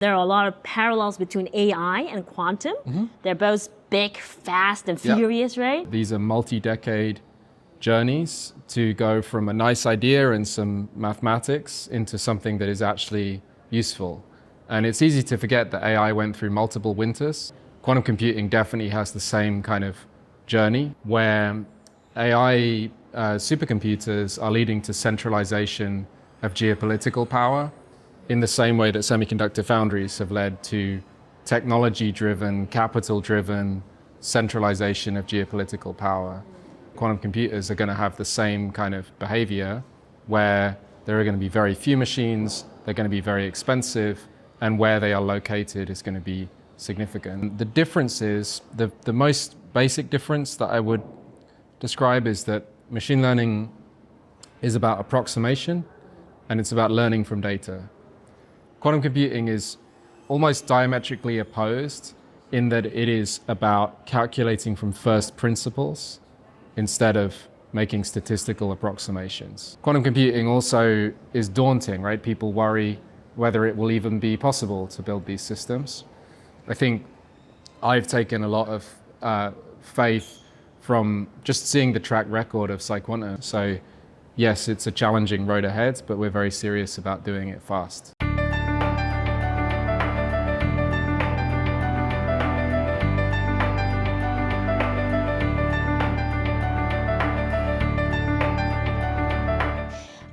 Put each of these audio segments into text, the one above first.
There are a lot of parallels between AI and quantum. They're both big, fast, and furious, right? These are multi-decade journeys to go from a nice idea and some mathematics into something that is actually useful. And it's easy to forget that AI went through multiple winters. Quantum computing definitely has the same kind of journey where AI supercomputers are leading to centralization of geopolitical power in the same way that semiconductor foundries have led to technology-driven, capital-driven centralization of geopolitical power. Quantum computers are going to have the same kind of behavior where there are going to be very few machines, they're going to be very expensive, and where they are located is going to be significant. The difference is, the most basic difference that I would describe is that machine learning is about approximation and it's about learning from data. Quantum computing is almost diametrically opposed in that it is about calculating from first principles instead of making statistical approximations. Quantum computing also is daunting, right? People worry whether it will even be possible to build these systems. I think I've taken a lot of faith from just seeing the track record of PsiQuantum. So yes, it's a challenging road ahead, but we're very serious about doing it fast.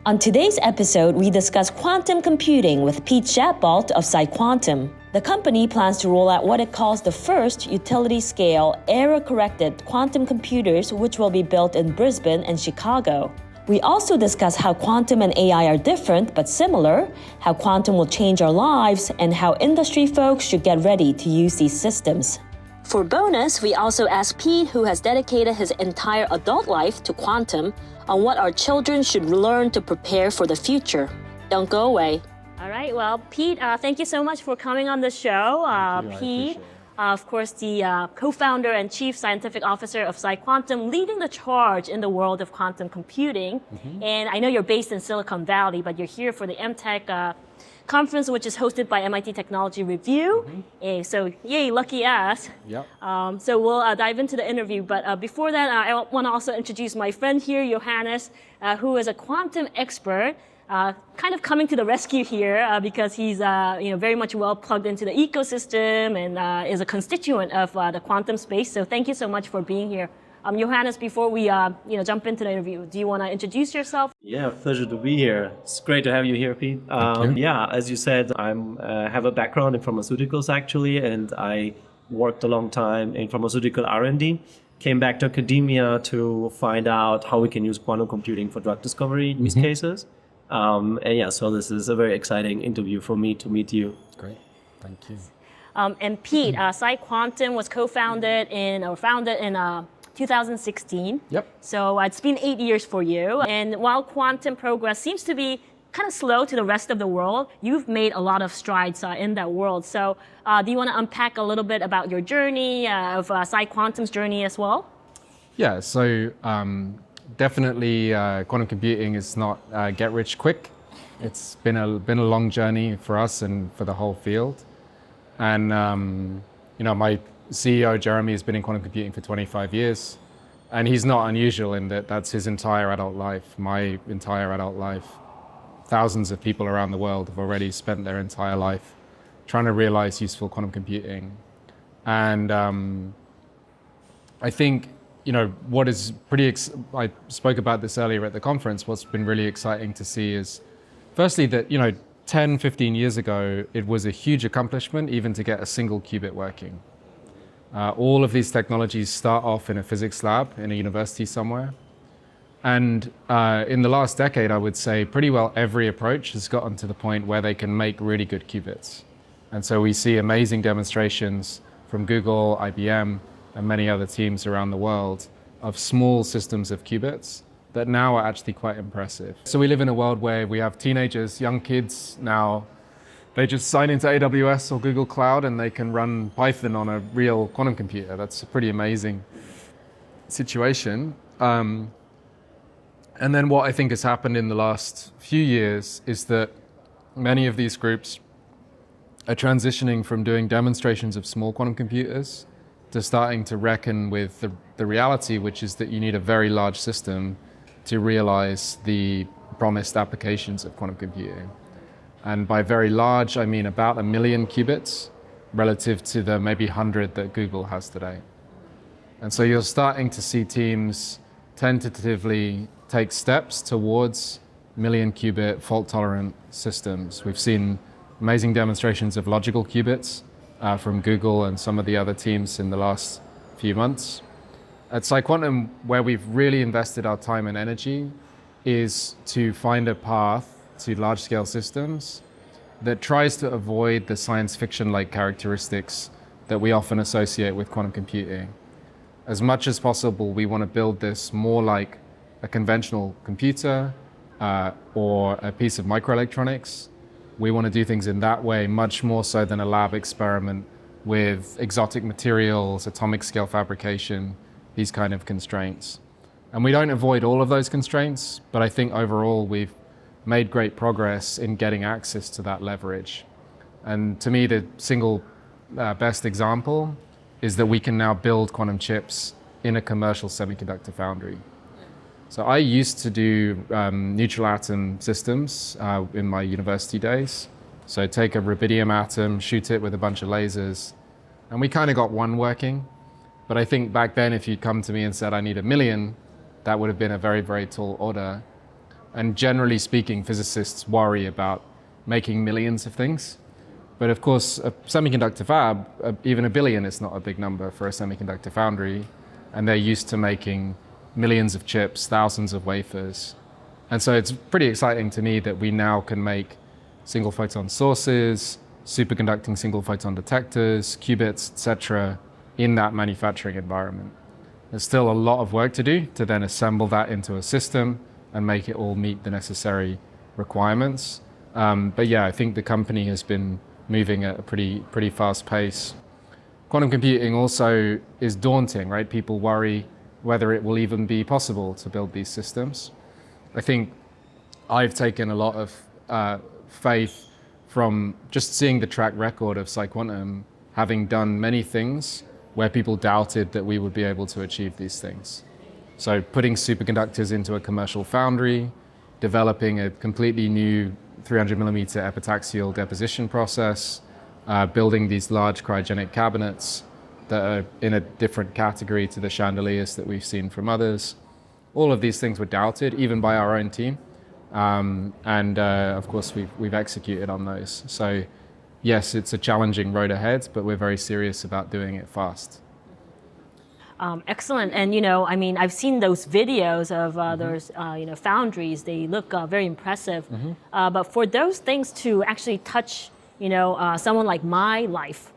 On today's episode, we discuss quantum computing with Pete Shadbolt of PsiQuantum. The company plans to roll out what it calls the first utility-scale, error-corrected quantum computers, which will be built in Brisbane and Chicago. We also discuss how quantum and AI are different but similar, how quantum will change our lives, and how industry folks should get ready to use these systems. For bonus, we also ask Pete, who has dedicated his entire adult life to quantum, on what our children should learn to prepare for the future. Don't go away. All right, well, Pete, thank you so much for coming on the show. Pete, of course, the co-founder and chief scientific officer of PsiQuantum, leading the charge in the world of quantum computing. And I know you're based in Silicon Valley, but you're here for the MTech conference, which is hosted by MIT Technology Review. So yay, lucky us. So we'll dive into the interview. But before that, I want to also introduce my friend here, Johannes, who is a quantum expert, kind of coming to the rescue here because he's very much well plugged into the ecosystem and is a constituent of the quantum space. So thank you so much for being here. Johannes, before we jump into the interview, do you want to introduce yourself? Yeah, pleasure to be here. It's great to have you here, Pete. Yeah, as you said, I have a background in pharmaceuticals actually, and I worked a long time in pharmaceutical R&D. Came back to academia to find out how we can use quantum computing for drug discovery use cases. And yeah, so this is a very exciting interview for me to meet you. Great, thank you. And Pete, PsiQuantum was founded in 2016. So it's been 8 years for you. And while quantum progress seems to be kind of slow to the rest of the world, you've made a lot of strides in that world. So do you want to unpack a little bit about your journey, of PsiQuantum's journey as well? Yeah, so definitely quantum computing is not get rich quick. It's been a long journey for us and for the whole field. And my CEO, Jeremy, has been in quantum computing for 25 years. And he's not unusual in that that's his entire adult life, my entire adult life. Thousands of people around the world have already spent their entire life trying to realize useful quantum computing. And I think, what is I spoke about this earlier at the conference, what's been really exciting to see is, firstly, that, 10, 15 years ago, it was a huge accomplishment even to get a single qubit working. All of these technologies start off in a physics lab in a university somewhere. And in the last decade, I would say pretty well every approach has gotten to the point where they can make really good qubits. And so we see amazing demonstrations from Google, IBM, and many other teams around the world of small systems of qubits that now are actually quite impressive. So we live in a world where we have teenagers, young kids now. They just sign into AWS or Google Cloud and they can run Python on a real quantum computer. That's a pretty amazing situation. And then what I think has happened in the last few years is that many of these groups are transitioning from doing demonstrations of small quantum computers to starting to reckon with the reality, which is that you need a very large system to realize the promised applications of quantum computing. And by very large, I mean about 1 million qubits relative to the maybe 100 that Google has today. And so you're starting to see teams tentatively take steps towards million qubit fault-tolerant systems. We've seen amazing demonstrations of logical qubits from Google and some of the other teams in the last few months. At PsiQuantum, where we've really invested our time and energy is to find a path to large-scale systems that tries to avoid the science fiction-like characteristics that we often associate with quantum computing. As much as possible, we want to build this more like a conventional computer or a piece of microelectronics. We want to do things in that way, much more so than a lab experiment with exotic materials, atomic scale fabrication, these kind of constraints. And we don't avoid all of those constraints, but I think overall we've made great progress in getting access to that leverage. And to me, the single best example is that we can now build quantum chips in a commercial semiconductor foundry. So I used to do neutral atom systems in my university days. So take a rubidium atom, shoot it with a bunch of lasers, and we kind of got one working. But I think back then, if you'd come to me and said, I need 1 million, that would have been a very, very tall order. And generally speaking, physicists worry about making millions of things. But of course, a semiconductor fab, even 1 billion is not a big number for a semiconductor foundry. And they're used to making millions of chips, thousands of wafers. And so it's pretty exciting to me that we now can make single photon sources, superconducting single photon detectors, qubits, etc., in that manufacturing environment. There's still a lot of work to do to then assemble that into a system and make it all meet the necessary requirements. But yeah, I think the company has been moving at a pretty fast pace. Quantum computing also is daunting, right? People worry whether it will even be possible to build these systems. I think I've taken a lot of faith from just seeing the track record of PsiQuantum, having done many things where people doubted that we would be able to achieve these things. So putting superconductors into a commercial foundry, developing a completely new 300 millimeter epitaxial deposition process, building these large cryogenic cabinets that are in a different category to the chandeliers that we've seen from others. All of these things were doubted, even by our own team. Of course, we've executed on those. So yes, it's a challenging road ahead, but we're very serious about doing it fast. Excellent. And, I mean, I've seen those videos of those, foundries. They look very impressive. But for those things to actually touch, someone like my life,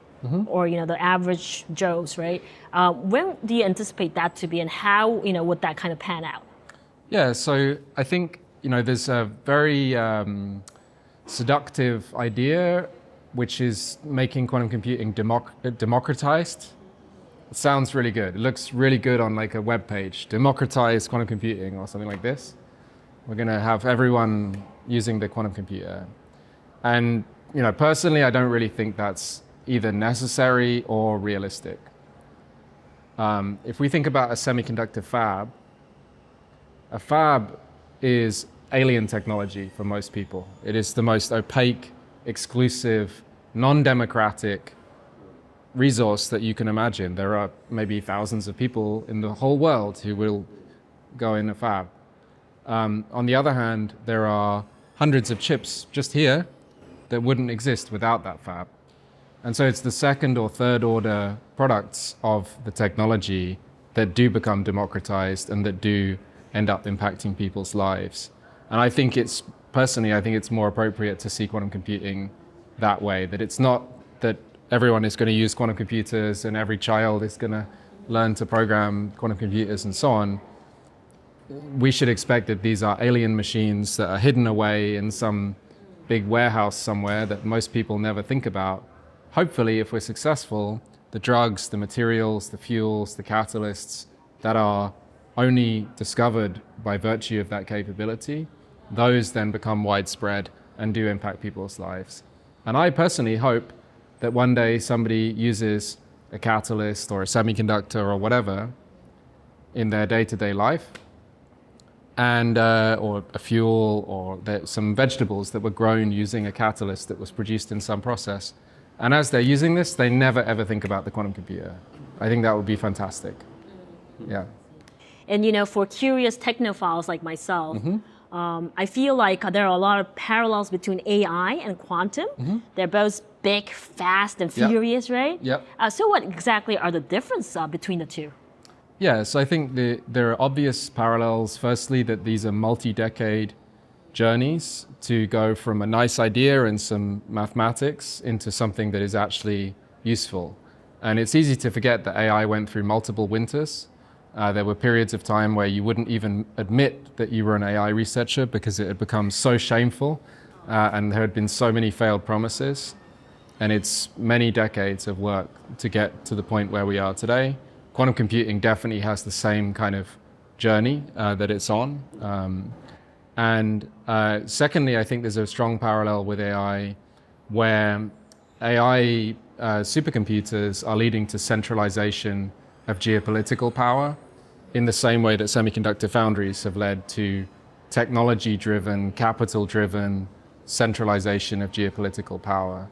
or, the average Joe's, right? When do you anticipate that to be, and how, would that kind of pan out? Yeah, so I think, there's a very seductive idea, which is making quantum computing democratized. It sounds really good. It looks really good on like a web page. Democratize quantum computing or something like this. We're going to have everyone using the quantum computer. And, personally, I don't really think that's either necessary or realistic. If we think about a semiconductor fab, a fab is alien technology for most people. It is the most opaque, exclusive, non-democratic resource that you can imagine. There are maybe thousands of people in the whole world who will go in a fab. On the other hand, there are hundreds of chips just here that wouldn't exist without that fab. And so it's the second or third order products of the technology that do become democratized and that do end up impacting people's lives. And I think it's more appropriate to see quantum computing that way, that it's not that everyone is going to use quantum computers and every child is going to learn to program quantum computers and so on. We should expect that these are alien machines that are hidden away in some big warehouse somewhere that most people never think about. Hopefully, if we're successful, the drugs, the materials, the fuels, the catalysts that are only discovered by virtue of that capability, those then become widespread and do impact people's lives. And I personally hope that one day somebody uses a catalyst or a semiconductor or whatever in their day-to-day life, and or a fuel, or some vegetables that were grown using a catalyst that was produced in some process. And as they're using this, they never ever think about the quantum computer. I think that would be fantastic. Yeah. And for curious technophiles like myself, I feel like there are a lot of parallels between AI and quantum. They're both big, fast, and furious, right? Yep. So what exactly are the differences between the two? Yeah, so I think there are obvious parallels. Firstly, that these are multi-decade journeys to go from a nice idea and some mathematics into something that is actually useful. And it's easy to forget that AI went through multiple winters. There were periods of time where you wouldn't even admit that you were an AI researcher because it had become so shameful, and there had been so many failed promises. And it's many decades of work to get to the point where we are today. Quantum computing definitely has the same kind of journey that it's on. Secondly, I think there's a strong parallel with AI, where AI supercomputers are leading to centralization of geopolitical power in the same way that semiconductor foundries have led to technology-driven, capital-driven centralization of geopolitical power.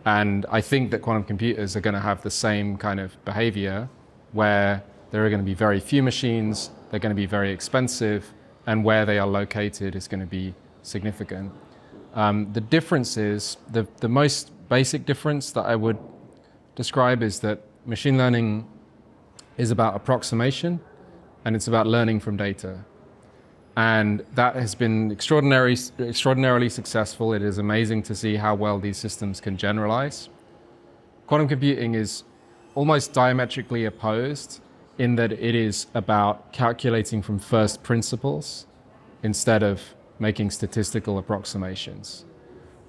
And I think that quantum computers are going to have the same kind of behavior, where there are going to be very few machines, they're going to be very expensive, and where they are located is going to be significant. The difference is, the most basic difference that I would describe is that machine learning is about approximation, and it's about learning from data. And that has been extraordinarily successful. It is amazing to see how well these systems can generalize. Quantum computing is almost diametrically opposed in that it is about calculating from first principles instead of making statistical approximations.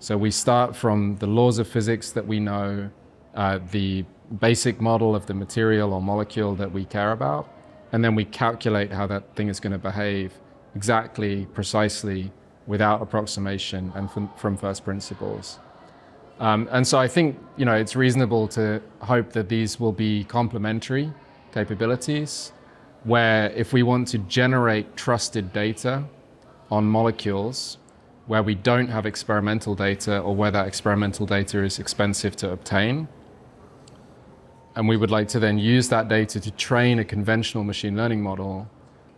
So we start from the laws of physics that we know, the basic model of the material or molecule that we care about, and then we calculate how that thing is going to behave exactly, precisely, without approximation and from first principles. And so I think it's reasonable to hope that these will be complementary capabilities, where if we want to generate trusted data on molecules where we don't have experimental data, or where that experimental data is expensive to obtain, and we would like to then use that data to train a conventional machine learning model,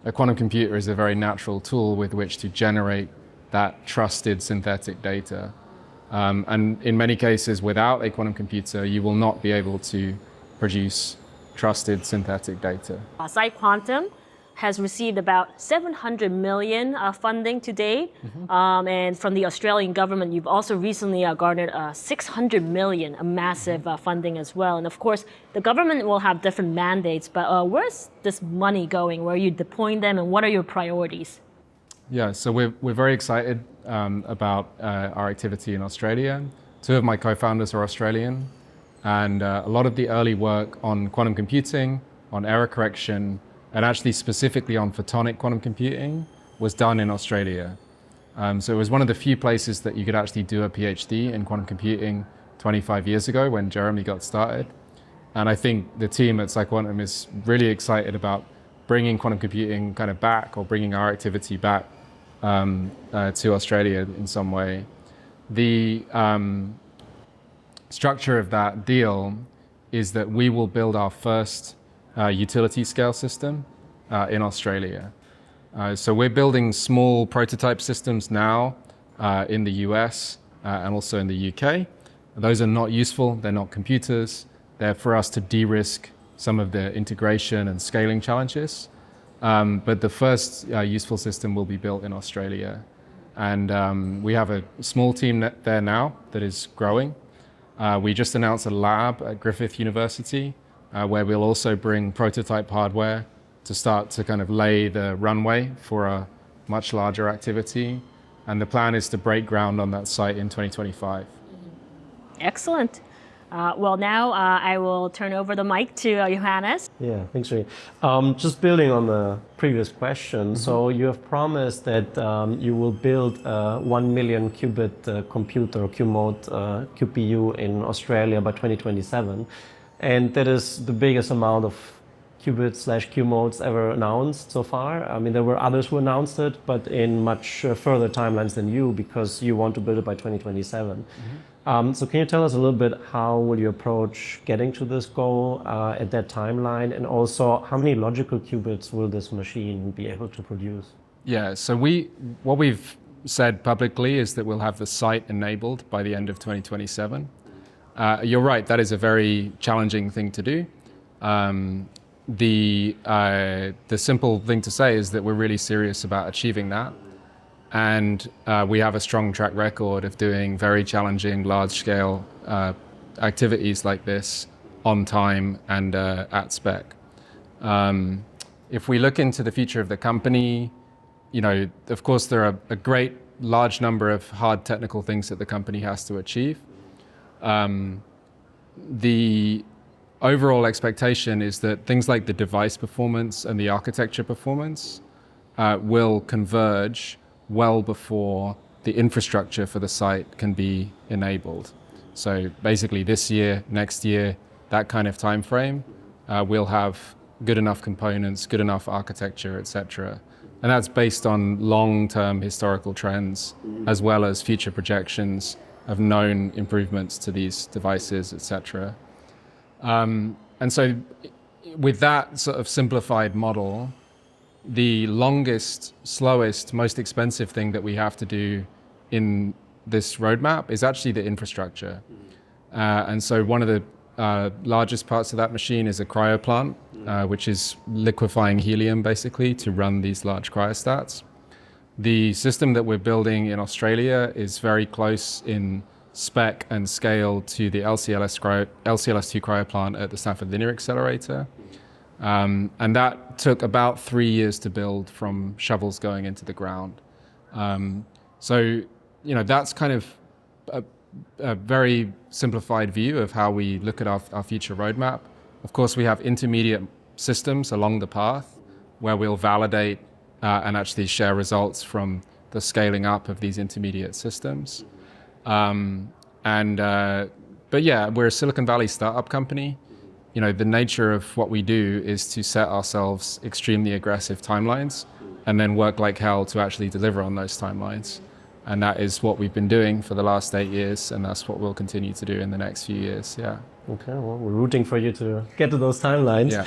a quantum computer is a very natural tool with which to generate that trusted synthetic data. And in many cases, without a quantum computer, you will not be able to produce trusted synthetic data. PsiQuantum has received about 700 million funding to date. And from the Australian government, you've also recently garnered 600 million, a massive funding as well. And of course, the government will have different mandates, but where's this money going? Where are you deploying them, and what are your priorities? Yeah, so we're very excited about our activity in Australia. Two of my co-founders are Australian, and a lot of the early work on quantum computing, on error correction, and actually specifically on photonic quantum computing was done in Australia. So it was one of the few places that you could actually do a PhD in quantum computing 25 years ago when Jeremy got started. And I think the team at PsiQuantum is really excited about bringing quantum computing kind of back, or bringing our activity back to Australia in some way. The structure of that deal is that we will build our first utility scale system in Australia. So we're building small prototype systems now in the US and also in the UK. Those are not useful, they're not computers. They're for us to de-risk some of the integration and scaling challenges. But the first useful system will be built in Australia. And we have a small team there now that is growing. We just announced a lab at Griffith University where we'll also bring prototype hardware to start to kind of lay the runway for a much larger activity. And the plan is to break ground on that site in 2025. Excellent. Well, now I will turn over the mic to Johannes. Yeah, thanks, Rhie. Just building on the previous question, so you have promised that you will build a 1 million qubit computer, QMOD QPU in Australia by 2027. And that is the biggest amount of qubits/QMODs ever announced so far. I mean, there were others who announced it, but in much further timelines than you, because you want to build it by 2027. So can you tell us a little bit how will you approach getting to this goal at that timeline, and also how many logical qubits will this machine be able to produce? Yeah, so what we've said publicly is that we'll have the site enabled by the end of 2027. You're right, that is a very challenging thing to do. The simple thing to say is that we're really serious about achieving that. And we have a strong track record of doing very challenging, large-scale activities like this on time and at spec. If we look into the future of the company, of course, there are a great large number of hard technical things that the company has to achieve. The overall expectation is that things like the device performance and the architecture performance will converge well before the infrastructure for the site can be enabled. So basically this year, next year, that kind of time frame, we'll have good enough components, good enough architecture, etc. And that's based on long-term historical trends, as well as future projections of known improvements to these devices, etc. And so with that sort of simplified model, the longest, slowest, most expensive thing that we have to do in this roadmap is actually the infrastructure. And so one of the largest parts of that machine is a cryo plant, which is liquefying helium basically to run these large cryostats. The system that we're building in Australia is very close in spec and scale to the LCLS2 cryo plant at the Stanford Linear Accelerator. And that took about 3 years to build from shovels going into the ground. So, that's kind of a very simplified view of how we look at our future roadmap. Of course, we have intermediate systems along the path where we'll validate and actually share results from the scaling up of these intermediate systems. But yeah, we're a Silicon Valley startup company. The nature of what we do is to set ourselves extremely aggressive timelines and then work like hell to actually deliver on those timelines. And that is what we've been doing for the last 8 years, and that's what we'll continue to do in the next few years, yeah. Okay, well, we're rooting for you to get to those timelines. Yeah.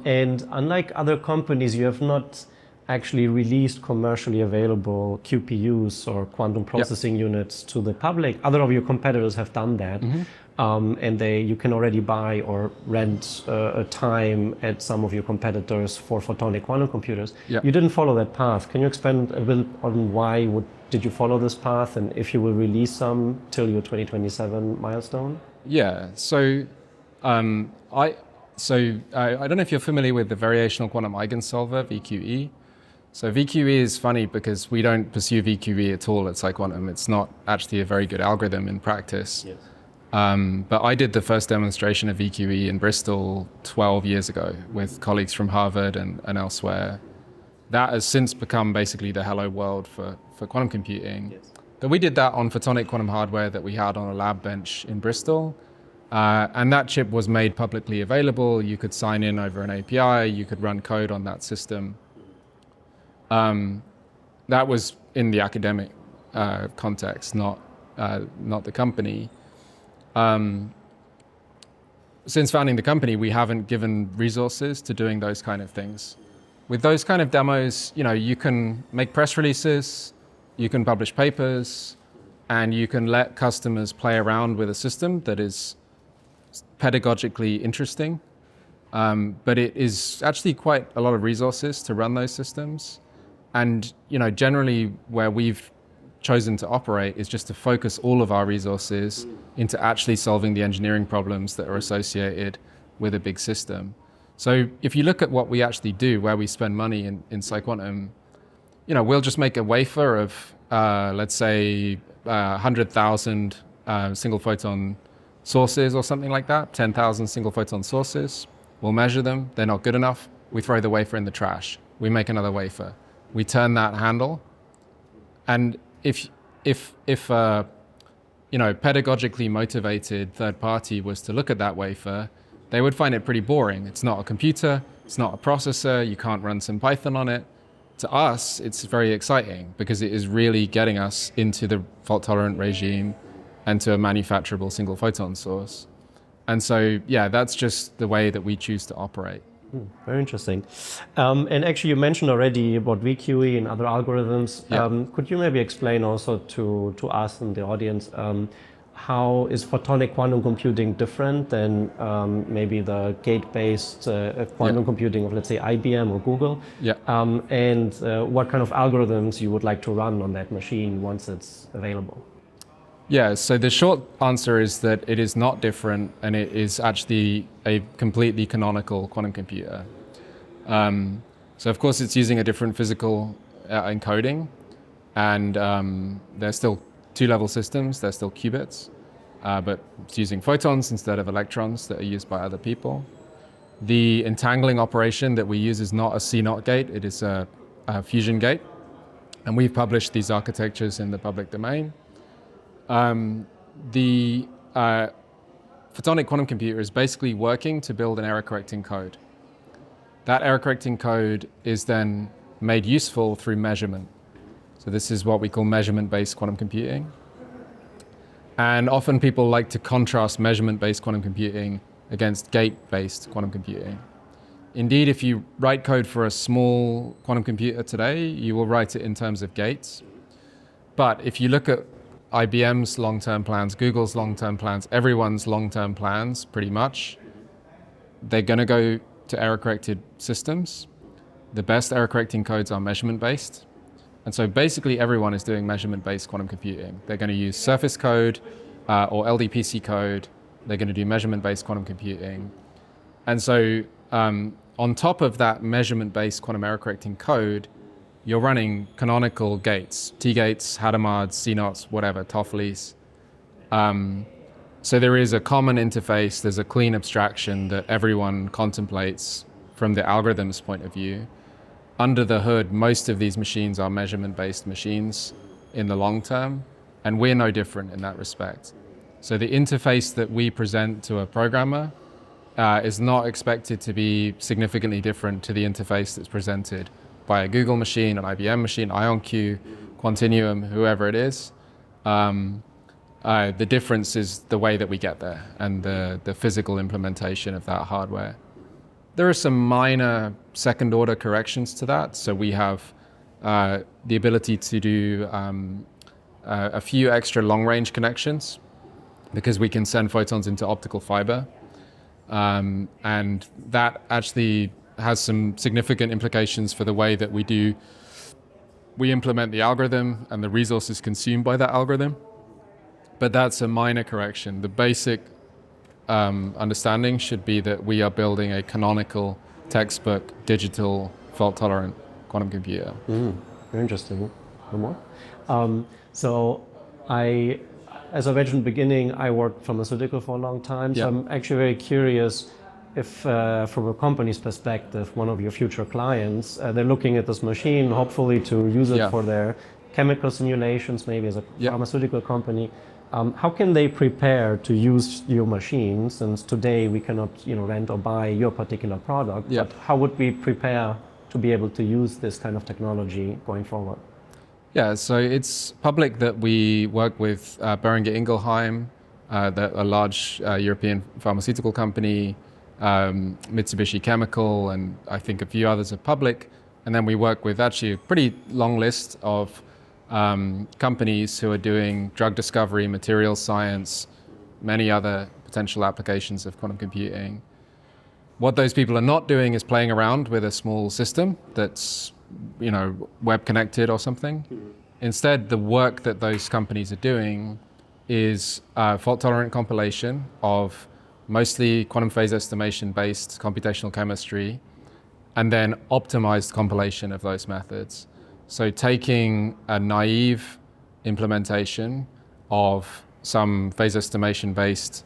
And unlike other companies, you have not actually released commercially available QPUs or quantum processing units to the public. Other of your competitors have done that. And you can already buy or rent a time at some of your competitors for photonic quantum computers. Yep. You didn't follow that path. Can you expand a bit on why did you follow this path, and if you will release some till your 2027 milestone? Yeah, so I don't know if you're familiar with the variational quantum eigensolver, VQE. So VQE is funny because we don't pursue VQE at all at PsiQuantum. It's not actually a very good algorithm in practice. Yes. But I did the first demonstration of VQE in Bristol 12 years ago with colleagues from Harvard and elsewhere. That has since become basically the hello world for quantum computing. Yes. But we did that on photonic quantum hardware that we had on a lab bench in Bristol. And that chip was made publicly available. You could sign in over an API. You could run code on that system. That was in the academic context, not the company. Since founding the company, we haven't given resources to doing those kind of things. With those kind of demos, you can make press releases, you can publish papers, and you can let customers play around with a system that is pedagogically interesting. But it is actually quite a lot of resources to run those systems. And, generally where we've chosen to operate is just to focus all of our resources into actually solving the engineering problems that are associated with a big system. So if you look at what we actually do, where we spend money in PsiQuantum, we'll just make a wafer of, let's say, 100,000 single photon sources or something like that, 10,000 single photon sources. We'll measure them. They're not good enough. We throw the wafer in the trash. We make another wafer. We turn that handle. And if pedagogically motivated third party was to look at that wafer, they would find it pretty boring. It's not a computer. It's not a processor. You can't run some Python on it. To us, it's very exciting because it is really getting us into the fault-tolerant regime and to a manufacturable single photon source. And so, yeah, that's just the way that we choose to operate. Very interesting. And actually, you mentioned already about VQE and other algorithms. Yeah. Could you maybe explain also to us and the audience how is photonic quantum computing different than maybe the gate-based quantum computing of, let's say, IBM or Google? Yeah. And what kind of algorithms you would like to run on that machine once it's available? Yeah, so the short answer is that it is not different, and it is actually a completely canonical quantum computer. So of course it's using a different physical encoding, and they're still two-level systems, they're still qubits, but it's using photons instead of electrons that are used by other people. The entangling operation that we use is not a C0 gate, it is a fusion gate, and we've published these architectures in the public domain. The photonic quantum computer is basically working to build an error-correcting code. That error-correcting code is then made useful through measurement. So this is what we call measurement-based quantum computing. And often people like to contrast measurement-based quantum computing against gate-based quantum computing. Indeed, if you write code for a small quantum computer today, you will write it in terms of gates. But if you look at IBM's long-term plans, Google's long-term plans, everyone's long-term plans, pretty much, they're going to go to error-corrected systems. The best error-correcting codes are measurement-based. And so basically everyone is doing measurement-based quantum computing. They're going to use surface code or LDPC code. They're going to do measurement-based quantum computing. And so on top of that measurement-based quantum error-correcting code, you're running canonical gates, T-gates, Hadamards, CNOTs, whatever, Toffolies. So there is a common interface, there's a clean abstraction that everyone contemplates from the algorithm's point of view. Under the hood, most of these machines are measurement-based machines in the long term, and we're no different in that respect. So the interface that we present to a programmer is not expected to be significantly different to the interface that's presented by a Google machine, an IBM machine, IonQ, Quantinuum, whoever it is. The difference is the way that we get there and the physical implementation of that hardware. There are some minor second-order corrections to that. So we have the ability to do a few extra long-range connections because we can send photons into optical fiber. And that actually has some significant implications for the way that we implement the algorithm and the resources consumed by that algorithm. But that's a minor correction. The basic understanding should be that we are building a canonical, textbook, digital, fault-tolerant quantum computer. Very interesting. One more. So as I mentioned in the beginning, I worked pharmaceutical for a long time. So I'm actually very curious if from a company's perspective, one of your future clients, they're looking at this machine, hopefully to use it for their chemical simulations, maybe as a pharmaceutical company. How can they prepare to use your machine, since today we cannot rent or buy your particular product, but how would we prepare to be able to use this kind of technology going forward? Yeah, so it's public that we work with Boehringer Ingelheim, a large European pharmaceutical company, Mitsubishi Chemical, and I think a few others are public. And then we work with actually a pretty long list of companies who are doing drug discovery, materials science, many other potential applications of quantum computing. What those people are not doing is playing around with a small system that's web connected or something. Instead, the work that those companies are doing is fault-tolerant compilation of mostly quantum phase estimation based computational chemistry, and then optimized compilation of those methods. So taking a naive implementation of some phase estimation based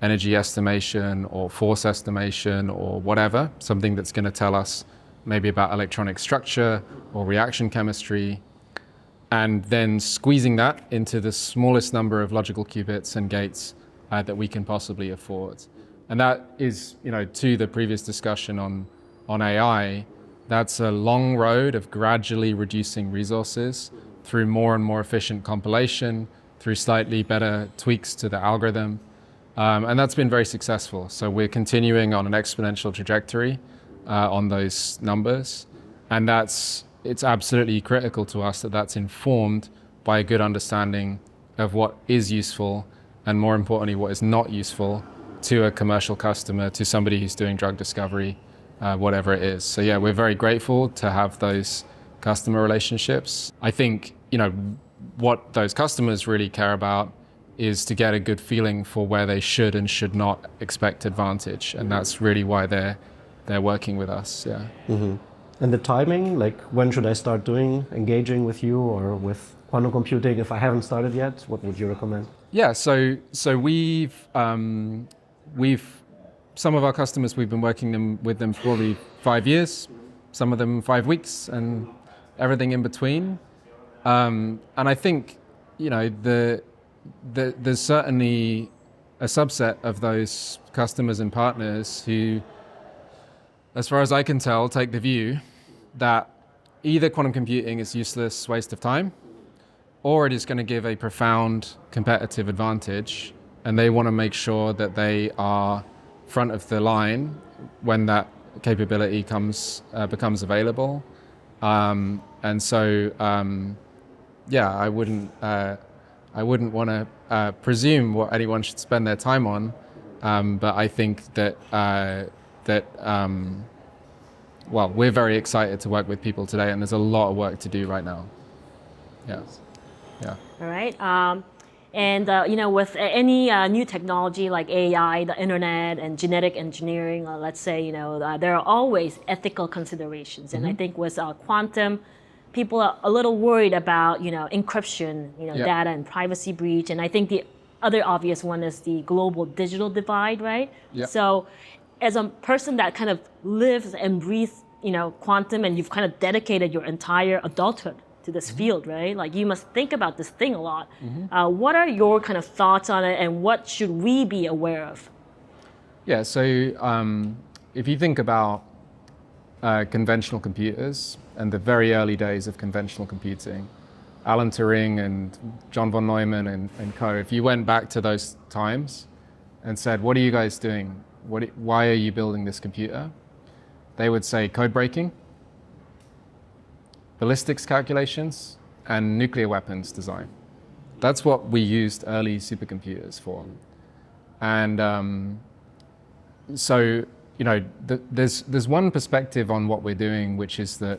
energy estimation or force estimation or whatever, something that's going to tell us maybe about electronic structure or reaction chemistry, and then squeezing that into the smallest number of logical qubits and gates that we can possibly afford. And that is, to the previous discussion on AI, that's a long road of gradually reducing resources through more and more efficient compilation, through slightly better tweaks to the algorithm. And that's been very successful. So we're continuing on an exponential trajectory on those numbers. And it's absolutely critical to us that that's informed by a good understanding of what is useful and, more importantly, what is not useful to a commercial customer, to somebody who's doing drug discovery, whatever it is. So yeah, we're very grateful to have those customer relationships. I think, what those customers really care about is to get a good feeling for where they should and should not expect advantage. And that's really why they're working with us, yeah. Mm-hmm. And the timing, like when should I start engaging with you or with quantum computing if I haven't started yet? What would you recommend? Yeah, so we've some of our customers, we've been working with them for probably 5 years, some of them 5 weeks, and everything in between. And I think, there's certainly a subset of those customers and partners who, as far as I can tell, take the view that either quantum computing is useless waste of time, or it is going to give a profound competitive advantage, and they want to make sure that they are front of the line when that capability becomes available. And so, I wouldn't want to presume what anyone should spend their time on, but I think that we're very excited to work with people today, and there's a lot of work to do right now. Yeah. All right. With any new technology like AI, the internet, and genetic engineering, let's say, there are always ethical considerations. And I think with quantum, people are a little worried about, encryption, data and privacy breach. And I think the other obvious one is the global digital divide, right? Yeah. So as a person that kind of lives and breathes, quantum, and you've kind of dedicated your entire adulthood to this field, right? Like, you must think about this thing a lot. What are your kind of thoughts on it, and what should we be aware of? Yeah, so if you think about conventional computers and the very early days of conventional computing, Alan Turing and John von Neumann and co, if you went back to those times and said, what are you guys doing? Why are you building this computer? They would say code breaking, ballistics calculations, and nuclear weapons design. That's what we used early supercomputers for. And there's one perspective on what we're doing, which is that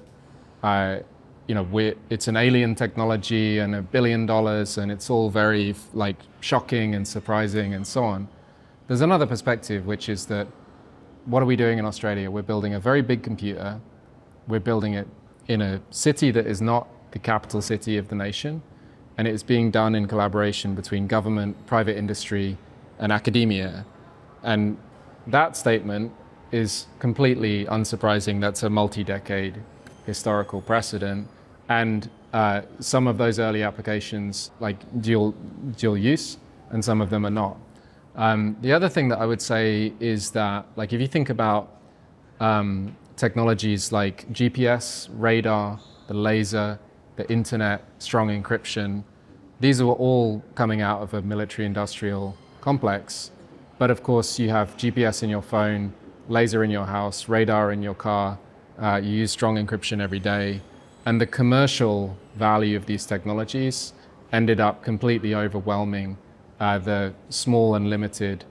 it's an alien technology and $1 billion, and it's all very shocking and surprising and so on. There's another perspective, which is that what are we doing in Australia? We're building a very big computer. We're building it in a city that is not the capital city of the nation, and it is being done in collaboration between government, private industry, and academia. And that statement is completely unsurprising. That's a multi-decade historical precedent, and some of those early applications like dual use, and some of them are not. The other thing that I would say is that, if you think about technologies like GPS, radar, the laser, the internet, strong encryption, these are all coming out of a military-industrial complex. But of course, you have GPS in your phone, laser in your house, radar in your car. You use strong encryption every day. And the commercial value of these technologies ended up completely overwhelming the small and limited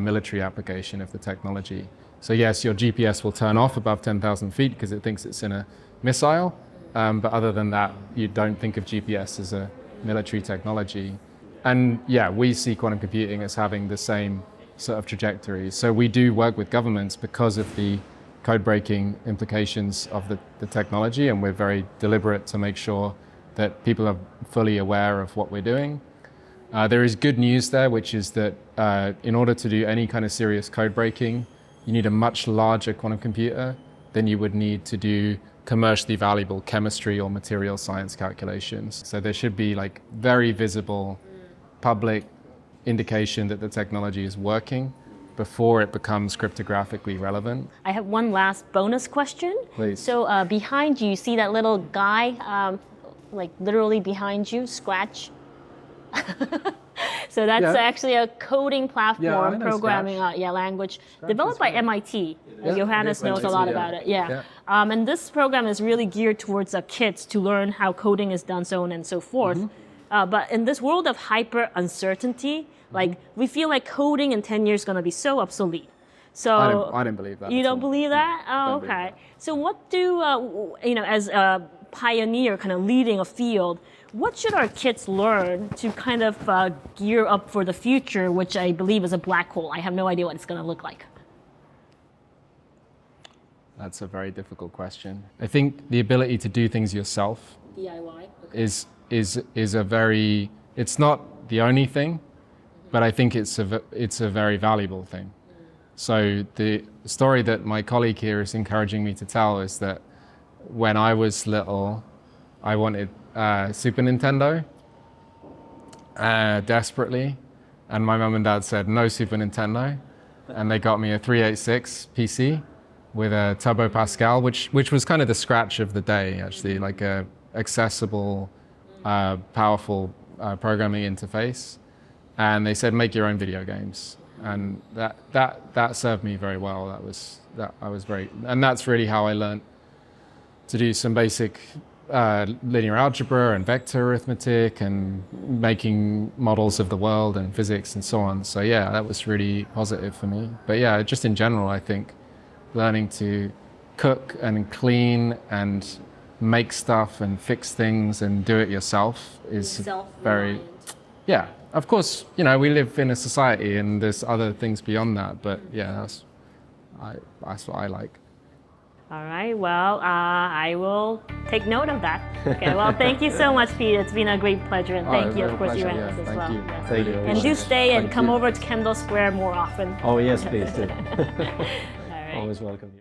military application of the technology. So yes, your GPS will turn off above 10,000 feet because it thinks it's in a missile. But other than that, you don't think of GPS as a military technology. And yeah, we see quantum computing as having the same sort of trajectory. So we do work with governments because of the code-breaking implications of the technology, and we're very deliberate to make sure that people are fully aware of what we're doing. There is good news there, which is that in order to do any kind of serious code breaking, you need a much larger quantum computer than you would need to do commercially valuable chemistry or material science calculations. So there should be like very visible public indication that the technology is working before it becomes cryptographically relevant. I have one last bonus question. Please. So behind you see that little guy, like literally behind you, Scratch? So that's actually a coding platform, programming language developed by MIT. Johannes knows a lot about it. And this program is really geared towards kids to learn how coding is done, so on and so forth. But in this world of hyper uncertainty, like we feel like coding in 10 years is going to be so obsolete. So I don't believe that. You don't believe that? Oh, okay. So what do as a pioneer, kind of leading a field, what should our kids learn to kind of gear up for the future, which I believe is a black hole? I have no idea what it's going to look like. That's a very difficult question. I think the ability to do things yourself DIY is a very, it's not the only thing, but I think it's a very valuable thing. So the story that my colleague here is encouraging me to tell is that when I was little, I wanted Super Nintendo desperately, and my mum and dad said no Super Nintendo, and they got me a 386 PC with a Turbo Pascal, which was kind of the Scratch of the day, actually, like a accessible, powerful programming interface. And they said make your own video games, and that served me very well. And that's really how I learned to do some basic linear algebra and vector arithmetic and making models of the world and physics and so on. So yeah, that was really positive for me. But yeah, just in general, I think learning to cook and clean and make stuff and fix things and do it yourself is very, yeah. Of course, we live in a society and there's other things beyond that, but yeah, that's what I like. All right, well, I will take note of that. Okay, well, thank you so much, Pete. It's been a great pleasure, and thank you, of course, you ran this as well. Yes. Thank you. And do stay and come over to Kendall Square more often. Oh, yes, please do. All right. Always welcome here.